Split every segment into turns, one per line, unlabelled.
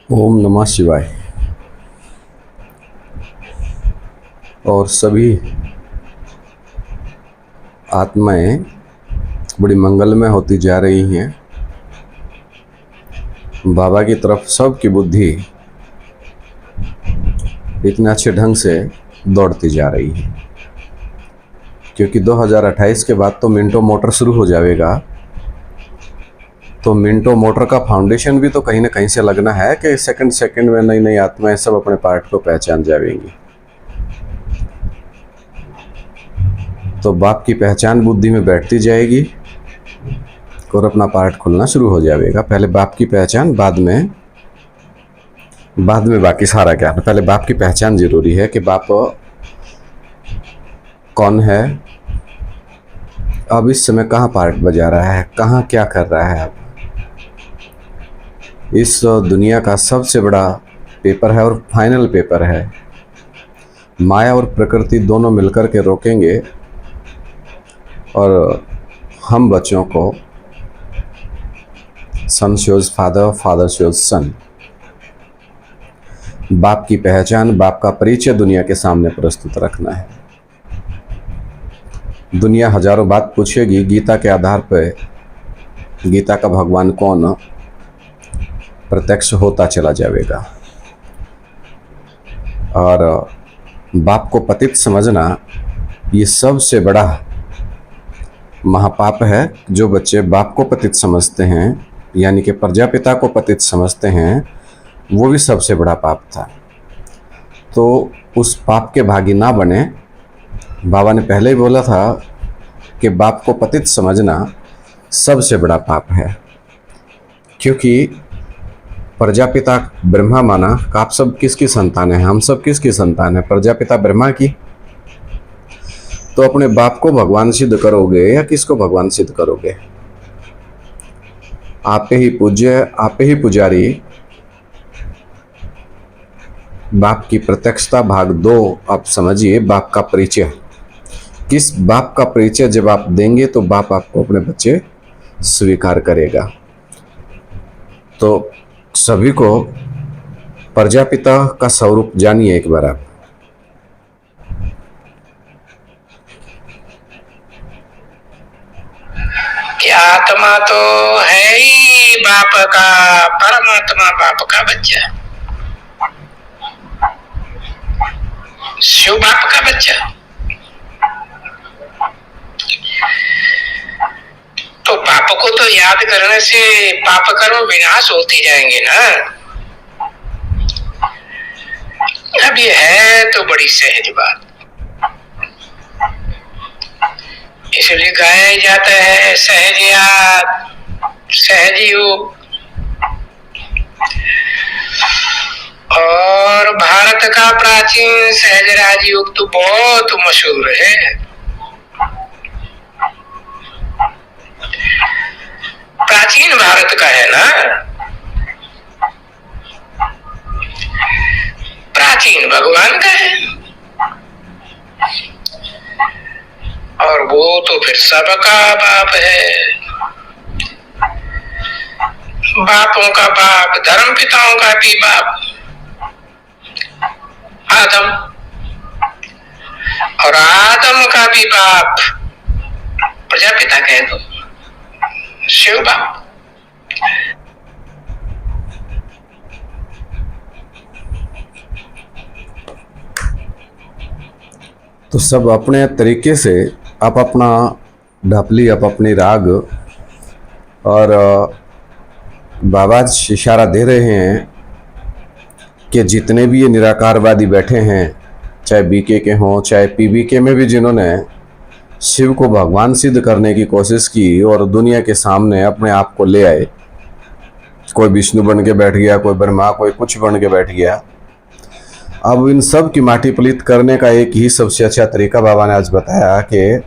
ओम नमः शिवाय। और सभी आत्माएं बड़ी मंगलमय होती जा रही हैं। बाबा की तरफ सबकी बुद्धि इतने अच्छे ढंग से दौड़ती जा रही है, क्योंकि 2028 के बाद तो मिंटो मोटर शुरू हो जाएगा। तो मिंटो मोटर का फाउंडेशन भी तो कहीं ना कहीं से लगना है कि सेकंड सेकंड में नई नई आत्माएं सब अपने पार्ट को पहचान जाएंगी। तो बाप की पहचान बुद्धि में बैठती जाएगी और अपना पार्ट खुलना शुरू हो जाएगा। पहले बाप की पहचान, बाद में बाकी सारा क्या। पहले बाप की पहचान जरूरी है कि बाप कौन है, अब इस समय कहाँ पार्ट बजा रहा है, कहाँ क्या कर रहा है। अब इस दुनिया का सबसे बड़ा पेपर है और फाइनल पेपर है। माया और प्रकृति दोनों मिलकर के रोकेंगे और हम बच्चों को सन शोज फादर, फादर शोज सन। बाप की पहचान, बाप का परिचय दुनिया के सामने प्रस्तुत रखना है। दुनिया हजारों बात पूछेगी, गीता के आधार पर गीता का भगवान कौन प्रत्यक्ष होता चला जाएगा। और बाप को पतित समझना ये सबसे बड़ा महापाप है। जो बच्चे बाप को पतित समझते हैं, यानी कि प्रजापिता को पतित समझते हैं, वो भी सबसे बड़ा पाप था। तो उस पाप के भागी ना बने। बाबा ने पहले ही बोला था कि बाप को पतित समझना सबसे बड़ा पाप है, क्योंकि प्रजापिता ब्रह्मा माना। आप सब किसकी संतान है? हम सब किसकी संतान है? प्रजापिता ब्रह्मा की। तो अपने बाप को भगवान सिद्ध करोगे या किसको भगवान सिद्ध करोगे? आप ही पूज्य, आप ही पुजारी। बाप की प्रत्यक्षता भाग 2 आप समझिए। बाप का परिचय, किस बाप का परिचय जब आप देंगे तो बाप आपको अपने बच्चे स्वीकार करेगा। तो सभी को प्रजापिता का स्वरूप जानिए एक बार आप।
कि आत्मा तो है ही बाप का, परमात्मा बाप का बच्चा, शिव बाप का बच्चा। तो पाप को तो याद करने से पाप कर्म विनाश होते जाएंगे ना। अब ये है तो बड़ी सहज बात, इसलिए गाया जाता है सहज याद, सहज योग। और भारत का प्राचीन सहज राजयोग तो बहुत मशहूर है। प्राचीन भारत का है ना, प्राचीन भगवान का है। और वो तो फिर सबका बाप है। बापों का बाप, धर्म पिताओं का भी बाप आदम, और आदम का भी बाप प्रजापिता कह दो, शिव बाप।
तो सब अपने तरीके से आप अपना ढपली, आप अपनी राग, और बाबा इशारा दे रहे हैं कि जितने भी ये निराकारवादी बैठे हैं, चाहे बीके के हों चाहे पीबीके में भी, जिन्होंने शिव को भगवान सिद्ध करने की कोशिश की और दुनिया के सामने अपने आप को ले आए, कोई विष्णु बन के बैठ गया, कोई ब्रह्मा, कोई कुछ बन के बैठ गया। अब इन सब की माटी पलीत करने का एक ही सबसे अच्छा तरीका बाबा ने आज बताया कि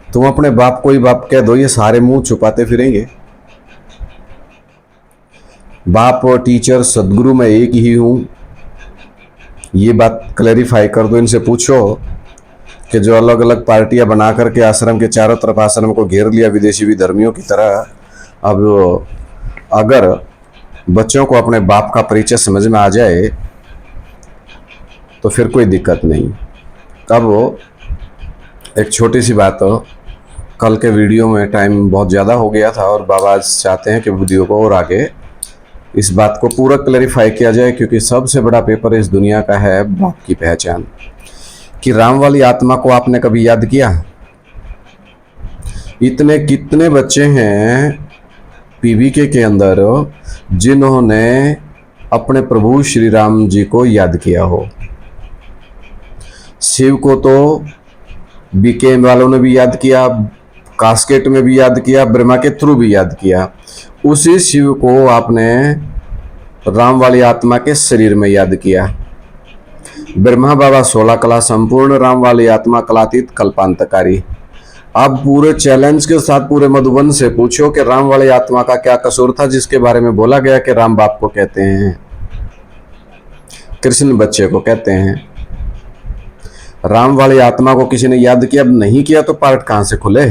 तुम अपने बाप को ही बाप कह दो, ये सारे मुंह छुपाते फिरेंगे। बाप, टीचर, सदगुरु मैं एक ही हूं, ये बात क्लैरिफाई कर दो। इनसे पूछो कि जो अलग अलग पार्टियां बना करके आश्रम के चारों तरफ आश्रम को घेर लिया विदेशी विधर्मियों की तरह, अब अगर बच्चों को अपने बाप का परिचय समझ में आ जाए तो फिर कोई दिक्कत नहीं। अब एक छोटी सी बात हो, कल के वीडियो में टाइम बहुत ज़्यादा हो गया था और बाबा आज चाहते हैं कि वीडियो को और आगे इस बात को पूरा क्लैरिफाई किया जाए, क्योंकि सबसे बड़ा पेपर इस दुनिया का है बाप की पहचान। कि राम वाली आत्मा को आपने कभी याद किया? इतने कितने बच्चे हैं पीवीके के अंदर जिन्होंने अपने प्रभु श्री राम जी को याद किया हो? शिव को तो बीके वालों ने भी याद किया, कास्केट में भी याद किया, ब्रह्मा के थ्रू भी याद किया। उसी शिव को आपने राम वाली आत्मा के शरीर में याद किया। ब्रह्मा बाबा 16 कला संपूर्ण, राम वाली आत्मा कलातीत कल्पांतकारी। अब पूरे चैलेंज के साथ पूरे मधुबन से पूछो कि राम वाली आत्मा का क्या कसूर था जिसके बारे में बोला गया कि राम बाप को कहते हैं, कृष्ण बच्चे को कहते हैं। राम वाली आत्मा को किसी ने याद किया? अब नहीं किया तो पार्ट कहां से खुले?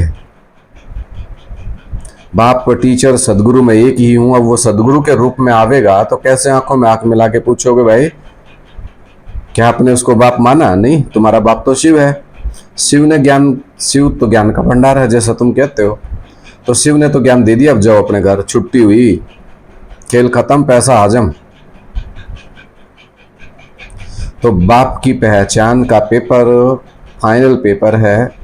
बाप टीचर सदगुरु में एक ही हूं। अब वो सदगुरु के रूप में आवेगा तो कैसे आंखों में आंख मिला के पूछोगे भाई क्या आपने उसको बाप माना? नहीं, तुम्हारा बाप तो शिव है। शिव ने ज्ञान, शिव तो ज्ञान का भंडार है जैसा तुम कहते हो। तो शिव ने तो ज्ञान दे दिया, अब जाओ अपने घर, छुट्टी हुई, खेल खत्म, पैसा हजम। तो बाप की पहचान का पेपर फाइनल पेपर है।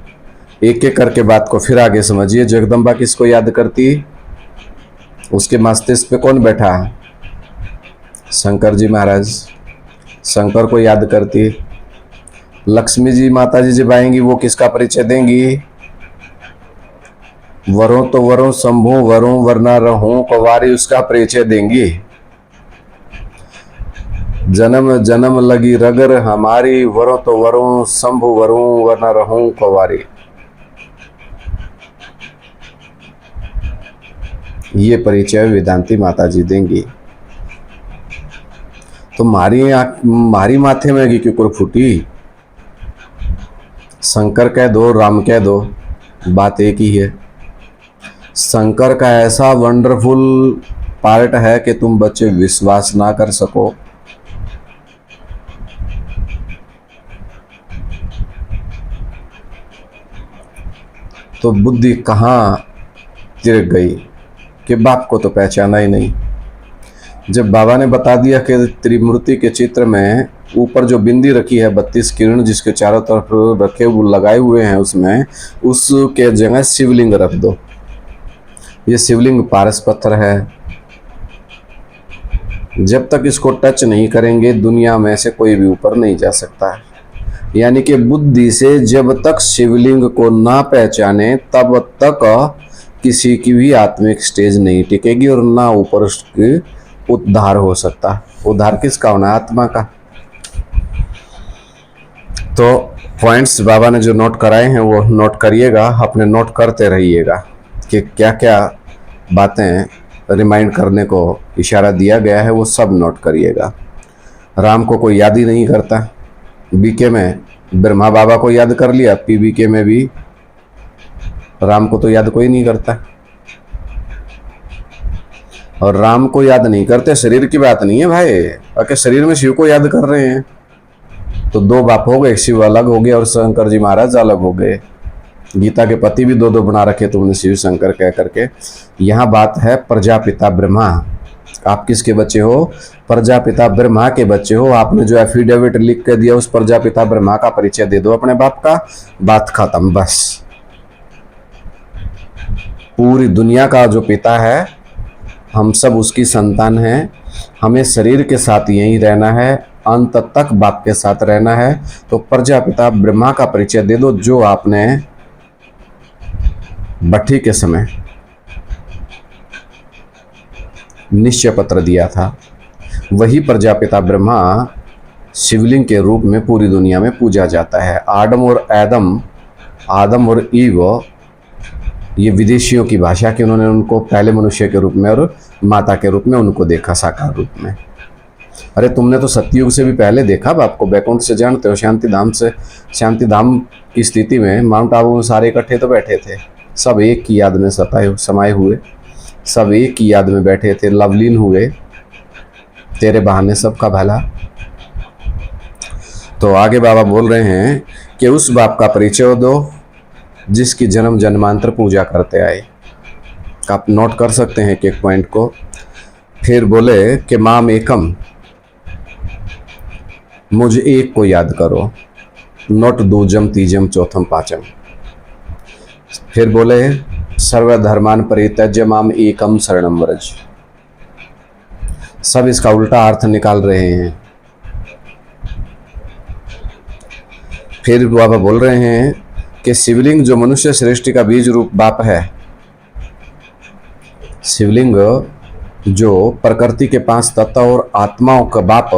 एक एक करके बात को फिर आगे समझिए। जगदम्बा किसको याद करती? उसके मस्तिष्क पे कौन बैठा? शंकर जी महाराज, शंकर को याद करती। लक्ष्मी जी माता जी जब आएंगी वो किसका परिचय देंगी? वरों तो वरों शंभु वरों वरना रहूं कुंवारी, उसका परिचय देंगी। जन्म जन्म लगी रगर हमारी, वरों तो वरों शंभु वरों वरना रहूं कुंवारी। ये परिचय वेदांती माता जी देंगी। तो मारी माथे में की क्यों फूटी? शंकर कह दो, राम कह दो, बात एक ही है। शंकर का ऐसा वंडरफुल पार्ट है कि तुम बच्चे विश्वास ना कर सको। तो बुद्धि कहाँ तिरक गई कि बाप को तो पहचाना ही नहीं। जब बाबा ने बता दिया कि त्रिमूर्ति के चित्र में ऊपर जो बिंदी रखी है 32 किरण जिसके चारों तरफ रखे लगाए हुए हैं, उसमें उसके जगह शिवलिंग रख दो। ये शिवलिंग पारस पत्थर है। जब तक इसको टच नहीं करेंगे दुनिया में से कोई भी ऊपर नहीं जा सकता। यानी कि बुद्धि से जब तक शिवलिंग को ना पहचाने तब तक किसी की भी आत्मिक स्टेज नहीं टिकेगी और ना ऊपर उसके उद्धार हो सकता। उद्धार किसका होना? आत्मा का। तो पॉइंट्स बाबा ने जो नोट कराए हैं वो नोट करिएगा, अपने नोट करते रहिएगा कि क्या क्या बातें रिमाइंड करने को इशारा दिया गया है, वो सब नोट करिएगा। राम को कोई याद ही नहीं करता। बीके में ब्रह्मा बाबा को याद कर लिया, पीबीके में भी राम को तो याद कोई नहीं करता। और राम को याद नहीं करते, शरीर की बात नहीं है भाई, अगर शरीर में शिव को याद कर रहे हैं तो दो बाप हो गए, शिव अलग हो गए और शंकर जी महाराज अलग हो गए। गीता के पति भी दो दो बना रखे तुमने शिव शंकर कह करके। यहाँ बात है प्रजापिता ब्रह्मा। आप किसके बच्चे हो? प्रजापिता ब्रह्मा के बच्चे हो। आपने जो एफिडेविट लिख के दिया उस प्रजापिता ब्रह्मा का परिचय दे दो अपने बाप का, बात खत्म। बस पूरी दुनिया का जो पिता है, हम सब उसकी संतान हैं। हमें शरीर के साथ यहीं रहना है, अंत तक बाप के साथ रहना है। तो प्रजापिता ब्रह्मा का परिचय दे दो जो आपने भट्टी के समय निश्चय पत्र दिया था। वही प्रजापिता ब्रह्मा शिवलिंग के रूप में पूरी दुनिया में पूजा जाता है। आदम और ईव, ये विदेशियों की भाषा कि उन्होंने उनको पहले मनुष्य के रूप में और माता के रूप में उनको देखा साकार रूप में। अरे तुमने तो सतयुग से भी पहले देखा बाप को, बैकुंठ से जानते हो, शांतिधाम से। शांतिधाम की स्थिति में माउंट आबू में सारे इकट्ठे तो बैठे थे, सब एक की याद में समाये हुए, सब एक की याद में बैठे थे, लवलीन हुए। तेरे बहाने सबका भला। तो आगे बाबा बोल रहे हैं कि उस बाप का परिचय दो जिसकी जन्म जन्मांतर पूजा करते आए। आप नोट कर सकते हैं कि एक पॉइंट को। फिर बोले कि माम एकम, मुझ एक को याद करो, नोट दूजम तीजम चौथम पाचम। फिर बोले सर्वधर्मान परित्यज्य माम एकम शरणम व्रज। सब इसका उल्टा अर्थ निकाल रहे हैं। फिर बाबा बोल रहे हैं कि शिवलिंग जो मनुष्य सृष्टि का बीज रूप बाप है, शिवलिंग जो प्रकृति के 5 तत्व और आत्माओं का बाप,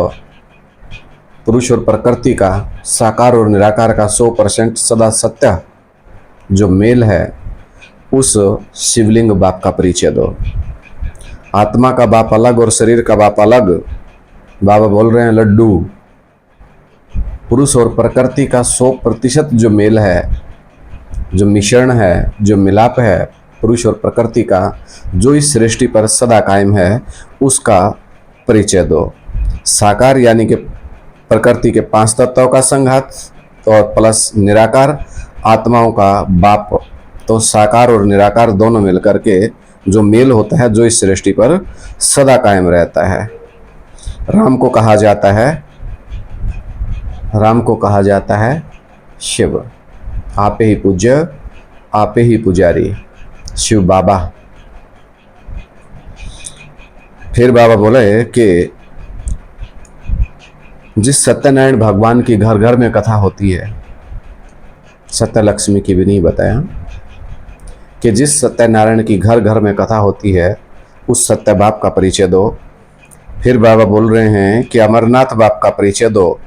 पुरुष और प्रकृति का साकार और निराकार का 100% सदा सत्य जो मेल है, उस शिवलिंग बाप का परिचय दो। आत्मा का बाप अलग और शरीर का बाप अलग। बाबा बोल रहे हैं लड्डू, पुरुष और प्रकृति का 100% जो मेल है, जो मिश्रण है, जो मिलाप है पुरुष और प्रकृति का, जो इस सृष्टि पर सदा कायम है, उसका परिचय दो। साकार यानी कि प्रकृति के 5 तत्वों का संघात और प्लस निराकार आत्माओं का बाप, तो साकार और निराकार दोनों मिलकर के जो मेल होता है, जो इस सृष्टि पर सदा कायम रहता है। राम को कहा जाता है शिव, आपे ही पूज्य, आपे ही पुजारी, शिव बाबा। फिर बाबा बोले कि जिस सत्यनारायण भगवान की घर घर में कथा होती है, सत्य लक्ष्मी की भी नहीं बताया, कि जिस सत्यनारायण की घर घर में कथा होती है, उस सत्य बाप का परिचय दो। फिर बाबा बोल रहे हैं कि अमरनाथ बाप का परिचय दो।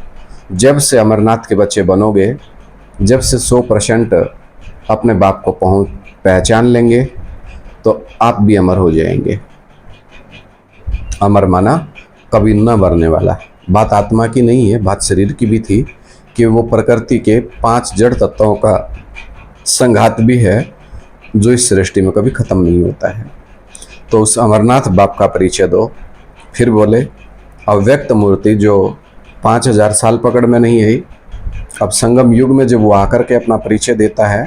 जब से अमरनाथ के बच्चे बनोगे, जब से 100% अपने बाप को पहचान लेंगे, तो आप भी अमर हो जाएंगे। अमर माना कभी न मरने वाला। बात आत्मा की नहीं है, बात शरीर की भी थी कि वो प्रकृति के 5 जड़ तत्वों का संघात भी है, जो इस सृष्टि में कभी खत्म नहीं होता है। तो उस अमरनाथ बाप का परिचय दो। फिर बोले अव्यक्त मूर्ति जो 5000 साल पकड़ में नहीं आई, अब संगम युग में जब वो आकर के अपना परिचय देता है,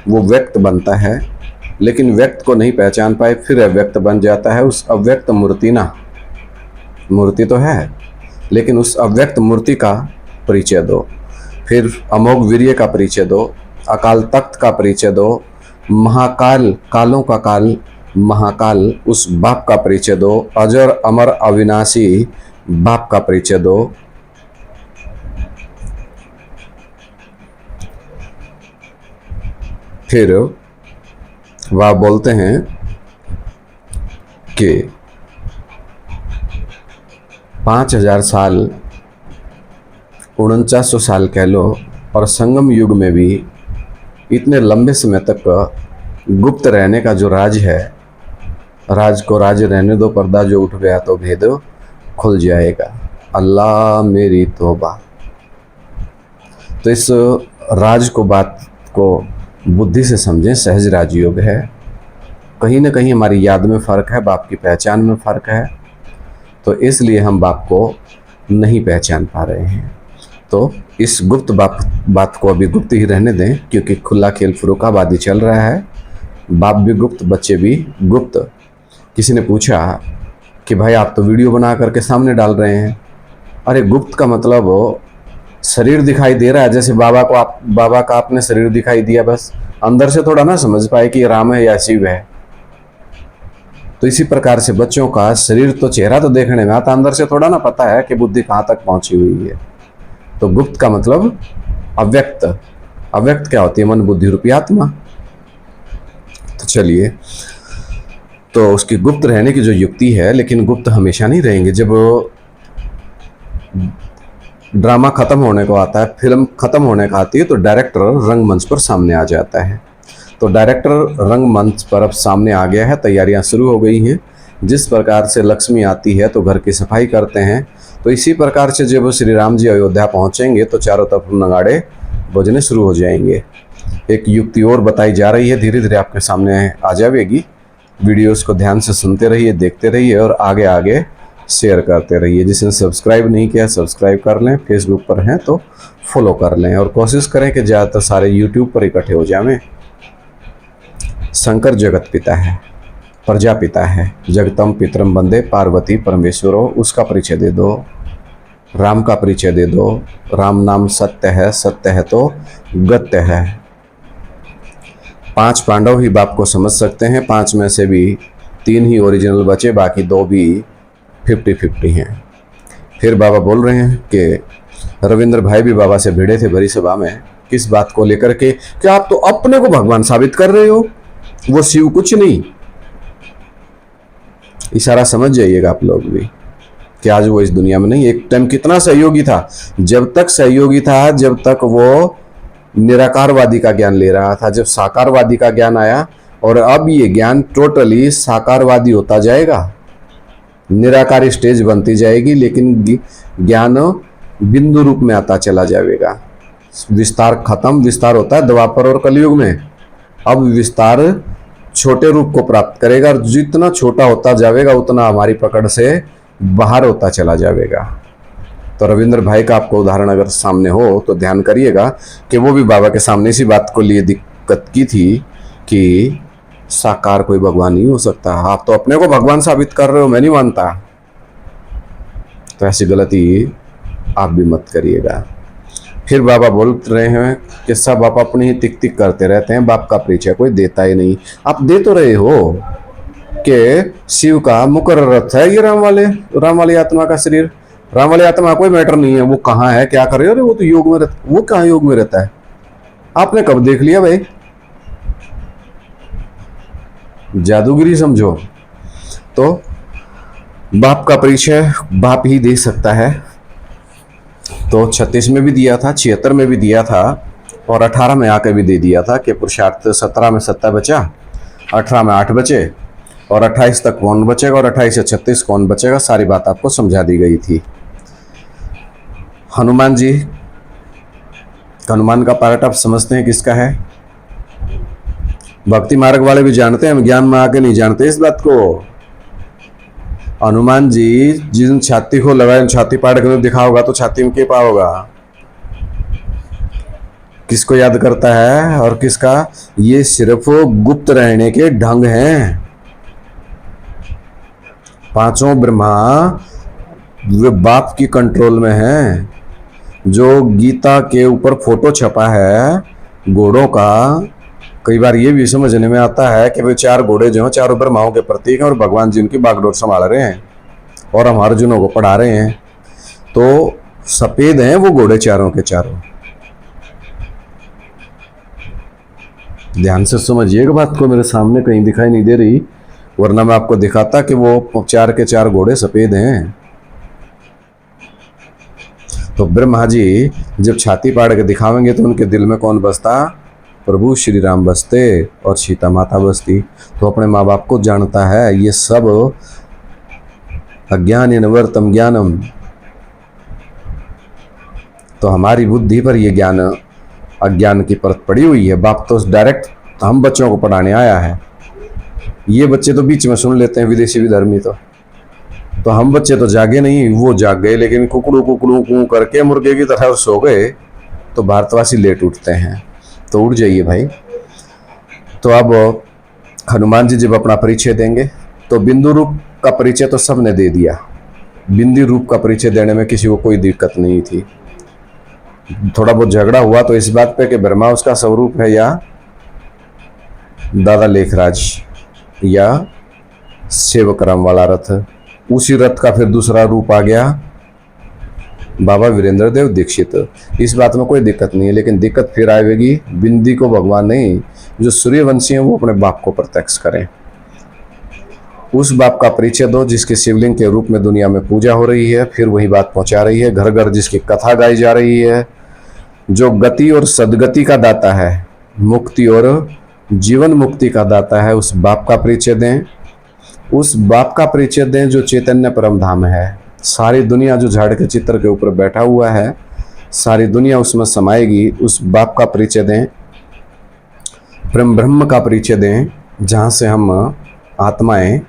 वो व्यक्त बनता है, लेकिन व्यक्त को नहीं पहचान पाए, फिर अव्यक्त बन जाता है। उस अव्यक्त मूर्ति ना, मूर्ति तो है लेकिन उस अव्यक्त मूर्ति का परिचय दो। फिर अमोघ वीर्य का परिचय दो, अकाल तख्त का परिचय दो, महाकाल, कालों का काल महाकाल, उस बाप का परिचय दो। अजर अमर अविनाशी बाप का परिचय दो। फिर वह बोलते हैं कि 5000 साल, 4900 साल कह लो, और संगम युग में भी इतने लंबे समय तक गुप्त रहने का जो राज है, राज को राज रहने दो, पर्दा जो उठ गया तो भेद खुल जाएगा। अल्लाह मेरी तौबा। तो इस राज को, बात को बुद्धि से समझें, सहज राजयोग है। कहीं ना कहीं हमारी याद में फ़र्क है, बाप की पहचान में फ़र्क है, तो इसलिए हम बाप को नहीं पहचान पा रहे हैं। तो इस गुप्त बात को अभी गुप्त ही रहने दें, क्योंकि खुला खेल फुरुखाबादी चल रहा है। बाप भी गुप्त, बच्चे भी गुप्त। किसी ने पूछा कि भाई आप तो वीडियो बना करके सामने डाल रहे हैं। अरे गुप्त का मतलब शरीर दिखाई दे रहा है, जैसे बाबा का आपने शरीर दिखाई दिया, बस अंदर से थोड़ा ना समझ पाए कि राम है या शिव है। तो इसी प्रकार से बच्चों का शरीर तो, चेहरा तो देखने में आता, अंदर से थोड़ा ना पता है कि बुद्धि कहाँ तक पहुंची हुई है। तो गुप्त का मतलब अव्यक्त। अव्यक्त क्या होती है? मन बुद्धि रूपी आत्मा। तो चलिए, तो उसकी गुप्त रहने की जो युक्ति है, लेकिन गुप्त हमेशा नहीं रहेंगे। जब ड्रामा खत्म होने को आता है, फिल्म खत्म होने का आती है, तो डायरेक्टर रंगमंच पर सामने आ जाता है। तो डायरेक्टर रंगमंच पर अब सामने आ गया है, तैयारियां शुरू हो गई हैं। जिस प्रकार से लक्ष्मी आती है तो घर की सफाई करते हैं, तो इसी प्रकार से जब श्री राम जी अयोध्या पहुंचेंगे तो चारों तरफ नगाड़े बजने शुरू हो जाएंगे। एक युक्ति और बताई जा रही है, धीरे धीरे आपके सामने आ जाएगी। वीडियोस को ध्यान से सुनते रहिए, देखते रहिए और आगे आगे शेयर करते रहिए। जिसने सब्सक्राइब नहीं किया सब्सक्राइब कर लें, फेसबुक पर हैं तो फॉलो कर लें और कोशिश करें कि ज़्यादातर सारे यूट्यूब पर इकट्ठे हो जाएं। शंकर जगत पिता है, प्रजापिता है, जगतम पितरम वंदे पार्वती परमेश्वरो, उसका परिचय दे दो। राम का परिचय दे दो। राम नाम सत्य है, सत्य है तो गत्य है। 5 पांडव ही बाप को समझ सकते हैं, 5 में से भी 3 ही ओरिजिनल बचे, बाकी 2 भी 50-50 हैं। फिर बाबा बोल रहे हैं कि रविंद्र भाई भी बाबा से भिड़े थे भरी सभा में, किस बात को लेकर के कि आप तो अपने को भगवान साबित कर रहे हो, वो शिव कुछ नहीं। इशारा समझ जाइएगा आप लोग भी कि आज वो इस दुनिया में नहीं। एक टाइम कितना सहयोगी था, जब तक सहयोगी था जब तक वो निराकारवादी का ज्ञान ले रहा था। जब साकारवादी का ज्ञान आया और अब ये ज्ञान टोटली साकारवादी होता जाएगा, निराकार स्टेज बनती जाएगी, लेकिन ज्ञान बिंदु रूप में आता चला जाएगा। विस्तार खत्म, विस्तार होता है द्वापर और कलयुग में, अब विस्तार छोटे रूप को प्राप्त करेगा और जितना छोटा होता जाएगा उतना हमारी पकड़ से बाहर होता चला जाएगा। तो रविंद्र भाई का आपको उदाहरण अगर सामने हो तो ध्यान करिएगा कि वो भी बाबा के सामने इसी बात को लिए दिक्कत की थी कि साकार कोई भगवान नहीं हो सकता, आप तो अपने को भगवान साबित कर रहे हो, मैं नहीं मानता। तो ऐसी गलती आप भी मत करिएगा। फिर बाबा बोल रहे हैं कि सब आप अपनी ही टिक टिक करते रहते हैं, बाप का परिचय कोई देता ही नहीं। आप दे तो रहे हो कि शिव का मुकर्रर रथ है ये राम वाली आत्मा का शरीर। राम वाली आत्मा कोई मैटर नहीं है, वो कहाँ है क्या कर रहे हो, अरे वो तो योग में रहता, वो कहाँ योग में रहता है, आपने कब देख लिया भाई, जादूगिरी समझो। तो बाप का परिचय बाप ही दे सकता है। तो 36 में भी दिया था, 76 में भी दिया था और 18 में आकर भी दे दिया था कि पुरुषार्थ 17 में 7 बचा, 18 में 8 बचे और 28 तक कौन बचेगा और 28 से 36 कौन बचेगा, सारी बात आपको समझा दी गई थी। हनुमान जी, हनुमान का पार्ट आप समझते हैं किसका है? भक्ति मार्ग वाले भी जानते हैं, हम ज्ञान में आके नहीं जानते इस बात को। हनुमान जी जिन छाती को लगाए, छाती पाड़ के दिखा होगा तो छाती में के पा होगा, किसको याद करता है और किसका? ये सिर्फ गुप्त रहने के ढंग हैं। 5 ब्रह्मा वे बाप की कंट्रोल में हैं। जो गीता के ऊपर फोटो छपा है घोड़ों का, कई बार ये भी समझने में आता है कि वे 4 घोड़े जो हैं 4 ब्रह्माओं के प्रतीक हैं और भगवान जी उनकी बागडोर संभाल रहे हैं और हम अर्जुनों को पढ़ा रहे हैं। तो सफेद हैं वो घोड़े चारों के चारों। ध्यान से समझिएगा बात को, मेरे सामने कहीं दिखाई नहीं दे रही, वरना मैं आपको दिखाता कि वो 4 के 4 घोड़े सफेद हैं। तो ब्रह्मा जी जब छाती पाड़ के दिखावेंगे तो उनके दिल में कौन बसता? प्रभु श्री राम बसते और सीता माता बसती। तो अपने माँ बाप को जानता है। ये सब अज्ञान निवर्तम ज्ञानम, तो हमारी बुद्धि पर ये ज्ञान अज्ञान की परत पड़ी हुई है। बाप तो डायरेक्ट हम बच्चों को पढ़ाने आया है, ये बच्चे तो बीच में सुन लेते हैं, विदेशी विधर्मी। तो हम बच्चे तो जागे नहीं, वो जाग गए, लेकिन कुकड़ू कुकड़ू कू करके मुर्गे की तरह सो गए। तो भारतवासी लेट उठते हैं, तो उठ जाइए भाई। तो अब हनुमान जी जब अपना परिचय देंगे तो बिंदु रूप का परिचय तो सबने दे दिया, बिंदु रूप का परिचय देने में किसी को कोई दिक्कत नहीं थी। थोड़ा बहुत झगड़ा हुआ तो इस बात पे कि ब्रह्मा उसका स्वरूप है या दादा लेखराज या सेवक राम वाला रथ। उसी रथ का फिर दूसरा रूप आ गया बाबा वीरेंद्र देव दीक्षित। इस बात में कोई दिक्कत नहीं है, लेकिन दिक्कत फिर आएगी बिंदी को भगवान नहीं, जो सूर्यवंशी हैं वो अपने बाप को प्रत्यक्ष करें। उस बाप का परिचय दो जिसके शिवलिंग के रूप में दुनिया में पूजा हो रही है, फिर वही बात पहुंचा रही है घर घर, जिसकी कथा गाई जा रही है, जो गति और सदगति का दाता है, मुक्ति और जीवन मुक्ति का दाता है। उस बाप का परिचय दें, उस बाप का परिचय दें जो चैतन्य परम धाम है। सारी दुनिया जो झाड़ के चित्र के ऊपर बैठा हुआ है, सारी दुनिया उसमें समाएगी। उस बाप का परिचय दें, परम ब्रह्म का परिचय दें, जहाँ से हम आत्माएं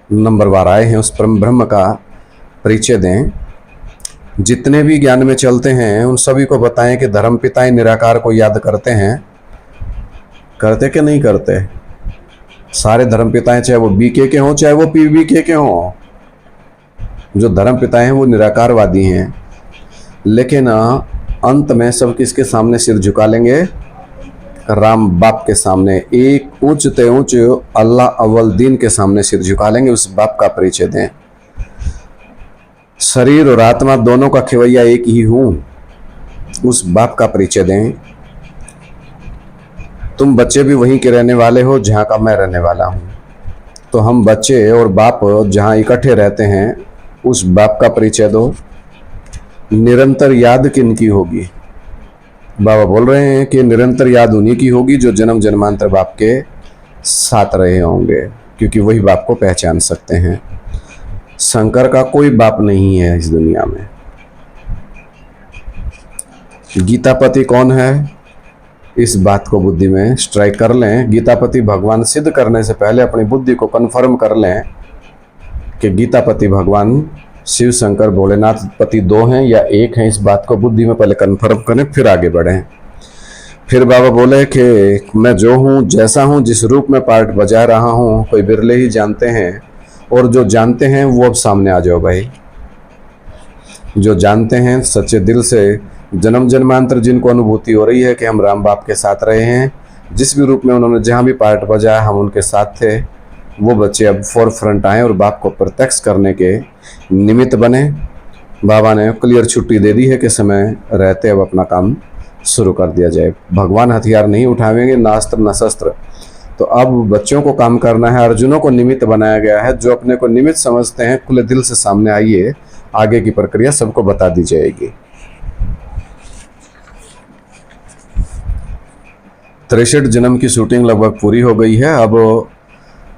नंबरवार आए हैं, उस परम ब्रह्म का परिचय दें। जितने भी ज्ञान में चलते हैं उन सभी को बताएं कि धर्म पिता निराकार को याद करते हैं, करते कि नहीं करते। सारे धर्म पिताएं चाहे वो बीके के हों चाहे वो पीबीके के हों, जो धर्म पिता हैं वो निराकारवादी हैं। लेकिन अंत में सब किसके सामने सिर झुका लेंगे? राम बाप के सामने, एक ऊंच ते ऊंच अल्लाह अव्वल दीन के सामने सिर झुका लेंगे। उस बाप का परिचय दें। शरीर और आत्मा दोनों का खेवैया एक ही हूं, उस बाप का परिचय दें। तुम बच्चे भी वहीं के रहने वाले हो जहां का मैं रहने वाला हूं। तो हम बच्चे और बाप जहां इकट्ठे रहते हैं उस बाप का परिचय दो। निरंतर याद किनकी होगी? बाबा बोल रहे हैं कि निरंतर याद उन्हीं की होगी जो जन्म जन्मांतर बाप के साथ रहे होंगे, क्योंकि वही बाप को पहचान सकते हैं। शंकर का कोई बाप नहीं है इस दुनिया में। गीतापति कौन है? इस बात को बुद्धि में स्ट्राइक कर लें। गीतापति भगवान सिद्ध करने से पहले अपनी बुद्धि को कन्फर्म कर लें कि गीतापति भगवान शिव शंकर भोलेनाथ पति दो हैं या एक हैं। इस बात को बुद्धि में पहले कन्फर्म करें, फिर आगे बढ़ें। फिर बाबा बोले कि मैं जो हूँ, जैसा हूँ, जिस रूप में पार्ट बजा रहा हूँ, कोई बिरले ही जानते हैं। और जो जानते हैं वो अब सामने आ जाओ भाई। जो जानते हैं सच्चे दिल से, जन्म जन्मांतर जिनको अनुभूति हो रही है कि हम राम बाप के साथ रहे हैं, जिस भी रूप में उन्होंने जहाँ भी पार्ट बजाया हम उनके साथ थे, वो बच्चे अब फोर फ्रंट आए और बाप को प्रत्यक्ष करने के निमित्त बने। बाबा ने क्लियर छुट्टी दे दी है कि समय रहते अब अपना काम शुरू कर दिया जाए। भगवान हथियार नहीं उठावेंगे, ना अस्त्र न शस्त्र। तो अब बच्चों को काम करना है। अर्जुनों को निमित्त बनाया गया है। जो अपने को निमित्त समझते हैं खुले दिल से सामने आइए, आगे की प्रक्रिया सबको बता दी जाएगी। 63 जन्म की शूटिंग लगभग पूरी हो गई है। अब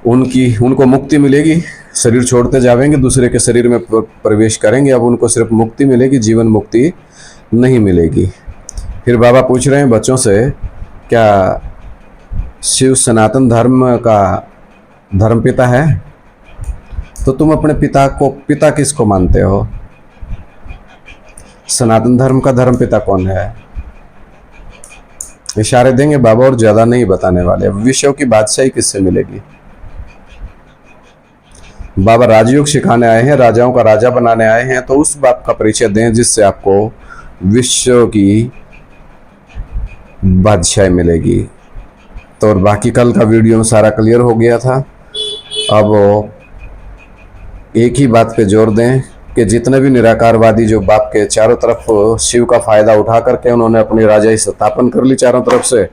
उनको मुक्ति मिलेगी। शरीर छोड़ते जाएंगे, दूसरे के शरीर में प्रवेश करेंगे। अब उनको सिर्फ मुक्ति मिलेगी, जीवन मुक्ति नहीं मिलेगी। फिर बाबा पूछ रहे हैं बच्चों से, क्या शिव सनातन धर्म का धर्म पिता है? तो तुम अपने पिता किसको मानते हो? सनातन धर्म का धर्म पिता कौन है? इशारे देंगे बाबा और ज्यादा नहीं बताने वाले। विश्व की बादशाही किससे मिलेगी? बाबा राजयोग सिखाने आए हैं, राजाओं का राजा बनाने आए हैं। तो उस बाप का परिचय दें जिससे आपको विश्व की बादशाही मिलेगी। तो और बाकी कल का वीडियो में सारा क्लियर हो गया था। अब एक ही बात पे जोर दें कि जितने भी निराकारवादी जो बाप के चारों तरफ शिव का फायदा उठा करके उन्होंने अपनी राजाई स्थापन कर ली चारों तरफ से,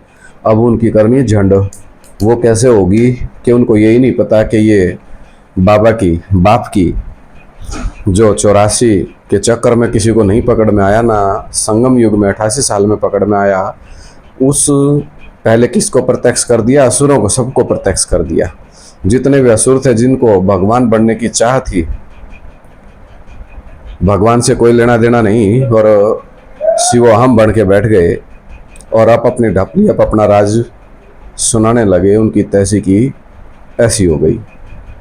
अब उनकी करनी है झंड। वो कैसे होगी कि उनको यही नहीं पता कि ये बाप की जो 84 के चक्कर में किसी को नहीं पकड़ में आया, ना संगम युग में 88 साल में पकड़ में आया, उस पहले किसको प्रत्यक्ष कर दिया? असुरों को, सबको प्रत्यक्ष कर दिया। जितने भी असुर थे जिनको भगवान बनने की चाह थी, भगवान से कोई लेना देना नहीं, और शिव हम बन के बैठ गए और आप अपनी ढपली, आप अपना राज सुनाने लगे। उनकी तैसी की ऐसी हो गई,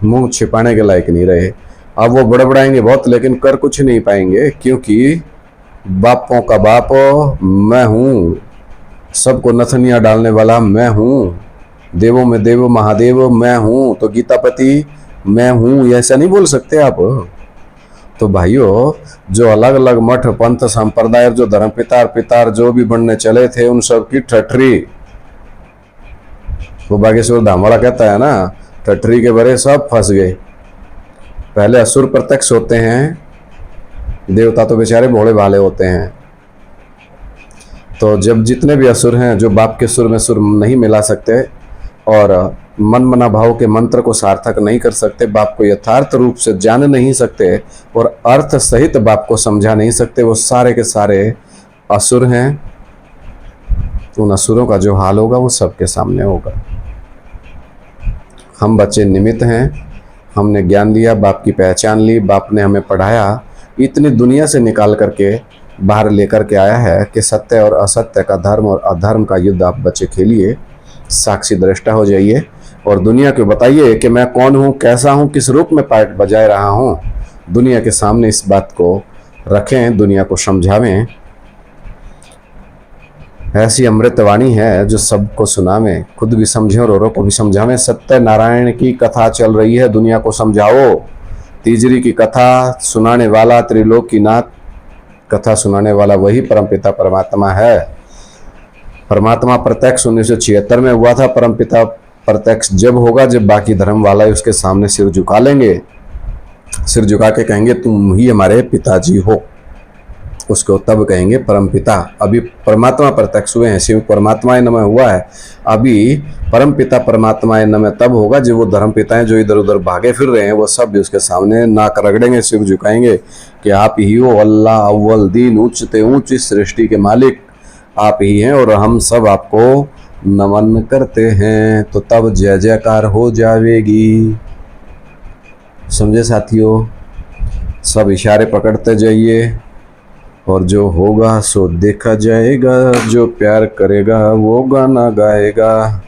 मुंह छिपाने के लायक नहीं रहे। अब वो बड़बड़ाएंगे बहुत लेकिन कर कुछ नहीं पाएंगे, क्योंकि बापों का बाप मैं हूँ, सबको नथनियाँ डालने वाला मैं हूँ, देवों में देव महादेव मैं हूँ। तो गीतापति मैं हूँ ऐसा नहीं बोल सकते आप। तो भाइयों, जो अलग अलग मठ पंथ संप्रदाय जो धर्म पितार जो भी बनने चले थे, उन सब की ठठरी, वो बागेश्वर धामवाड़ा कहता है ना, ठठरी के बरे सब फंस गए। पहले असुर प्रत्यक्ष होते हैं, देवता तो बेचारे भोले भाले होते हैं। तो जब जितने भी असुर हैं जो बाप के सुर में सुर नहीं मिला सकते और मन मना भाव के मंत्र को सार्थक नहीं कर सकते, बाप को यथार्थ रूप से जान नहीं सकते और अर्थ सहित बाप को समझा नहीं सकते, वो सारे के सारे असुर हैं। उन असुरों का जो हाल होगा वो सबके सामने होगा। हम बच्चे निमित्त हैं, हमने ज्ञान लिया, बाप की पहचान ली, बाप ने हमें पढ़ाया, इतनी दुनिया से निकाल करके बाहर लेकर के आया है कि सत्य और असत्य का, धर्म और अधर्म का युद्ध आप बच्चे खेलिए, साक्षी दृष्टा हो जाइए और दुनिया को बताइए कि मैं कौन हूँ, कैसा हूँ, किस रूप में पार्ट बजाए रहा हूँ। दुनिया के सामने इस बात को रखें, दुनिया को समझावें। ऐसी अमृतवाणी है जो सबको सुनावें, खुद भी समझें और औरों को भी समझावें। सत्यनारायण की कथा चल रही है, दुनिया को समझाओ। तीजरी की कथा सुनाने वाला, त्रिलोकीनाथ कथा सुनाने वाला वही परमपिता परमात्मा है। परमात्मा प्रत्यक्ष 1976 में हुआ था। परमपिता प्रत्यक्ष जब होगा जब बाकी धर्म वाला उसके सामने सिर झुका लेंगे, सिर झुका के कहेंगे तुम ही हमारे पिताजी हो, उसको तब कहेंगे परमपिता। अभी परमात्मा प्रत्यक्ष हुए हैं, शिव परमात्माए नमः हुआ है। अभी परमपिता परमात्माए नमः तब होगा जब वो धर्म पिताएं जो इधर उधर भागे फिर रहे हैं वो सब भी उसके सामने नाक रगड़ेंगे, सिर झुकाएंगे कि आप ही हो अल्लाह अव्वल दीन, ऊंचते ऊंच इस सृष्टि के मालिक आप ही हैं और हम सब आपको नमन करते हैं। तो तब जय जयकार हो जाएगी। समझे साथियों? सब इशारे पकड़ते जाइए और जो होगा सो देखा जाएगा। जो प्यार करेगा वो गाना गाएगा।